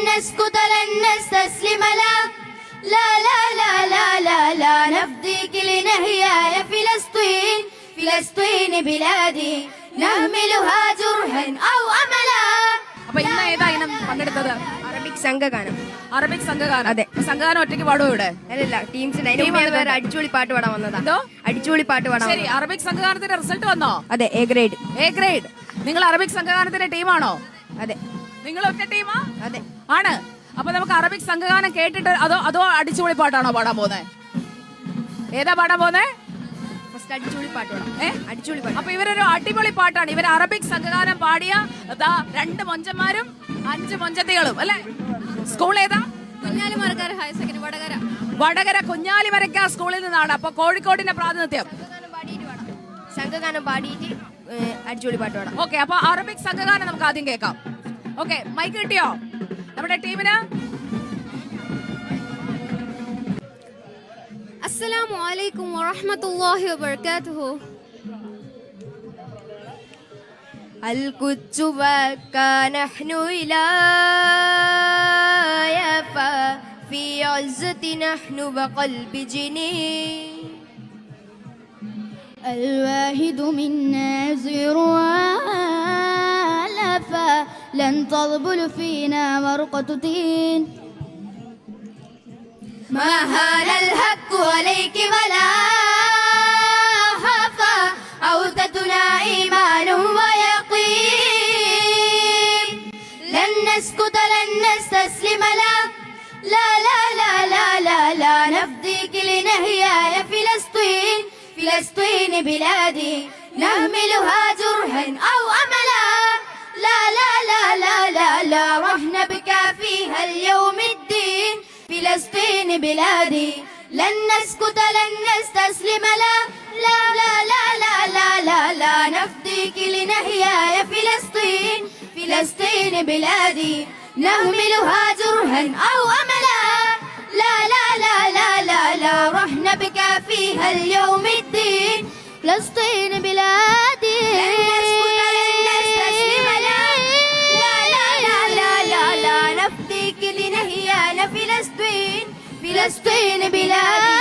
نسكت لن نستسلم لا لا لا لا لا لا لا نفديك لنحيا يا فلسطين فلسطين بلادي نحملها جرحا أو أملا. അപ്പൊ ഇന്ന് ഏതാ ഇനം പങ്കെടുത്തത്? അറബിക് സംഘഗാനം. അറബിക് സംഘഗാനം. അതെ. സംഘഗാനം ഒറ്റയ്ക്ക് പാടുമോ ഇവിടെ? അല്ലല്ല, ടീംസിന് വേറെ അടിച്ചുപൊളി പാട്ട് പാടാൻ വന്നതാ. എന്തോ അടിച്ചുപൊളി പാട്ട് പാടാൻ. ശരി, അറബിക് സംഘഗാനത്തിന്റെ റിസൾട്ട് വന്നോ? അതെ, എ ഗ്രേഡ്. A grade. നിങ്ങൾ അറബിക് സംഘഗാനത്തിന്റെ ടീമാണോ? അതെ. നിങ്ങൾ ഒറ്റ ടീമാ? അതെ. ആണ്. അപ്പൊ നമുക്ക് അറബിക് സംഘഗാനം കേട്ടിട്ട് അതോ അടിച്ചുപൊളി പാട്ടാണോ പാടാൻ പോകുന്നത്? ഏതാ പാടാൻ പോകുന്നത്? ഫസ്റ്റ് അടിച്ചുപൊളി പാട്ട് പാടാം. അടിച്ചുപൊളി പാട്ട്. അപ്പൊ ഇവരൊരു അടിപൊളി പാട്ടാണ്. ഇവർ അറബിക് സംഘഗാനം പാടിയ 2 മൊഞ്ചന്മാരും 5 മൊഞ്ചത്തികളും അല്ലെ? സ്കൂൾ ഏതാ? Kunjalimarakkar higher secondary Vadakara. വടകര കുഞ്ഞാലിമരക്ക സ്കൂളിൽ നിന്നാണ്. അപ്പൊ കോഴിക്കോടിന്റെ പ്രാതിനിധ്യം. സംഘഗാനം പാടിയിട്ട് അടിച്ചുപൊളി പാട്ട് പാടാം. ഓക്കെ, അപ്പൊ അറബിക് സംഘഗാനം നമുക്ക് ആദ്യം കേൾക്കാം. ഓക്കെ, മൈക്ക് കിട്ടിയോ നമ്മുടെ ടീമിന്? അസ്സലാമു അലൈക്കും വറഹ്മത്തുള്ളാഹി വബറകാതുഹു. القدس بكى نحن إلى في عزة نحن بقلب جنين الواحد منا يزير آلفا لن تضبل فينا ورقة تين ما هان الحق عليك ولا خفا أوتتنا إيمان ويقين لن نسكت لن نستسلم لا لا لا لا لا لا لا نفديك لنحيا يا فلسطين فلسطين بلادي نحملها جرحا أو أملا لا لا لا لا لا لا راح نبكى فيها اليوم الدين فلسطين بلادي لن نسكت لن نستسلم لا لا لا لا لا لا لا لا نفديك لنحيا يا فلسطين فلسطين بلادي نحملها جرحا أو أملا لا لا لا لا لا لا راح نبكى فيها اليوم الدين فلسطين بلادي لن نسكت لن نستسلم لا لا لا لا لا لا لا نفديك لنحيا يا فلسطين فلسطين بلادي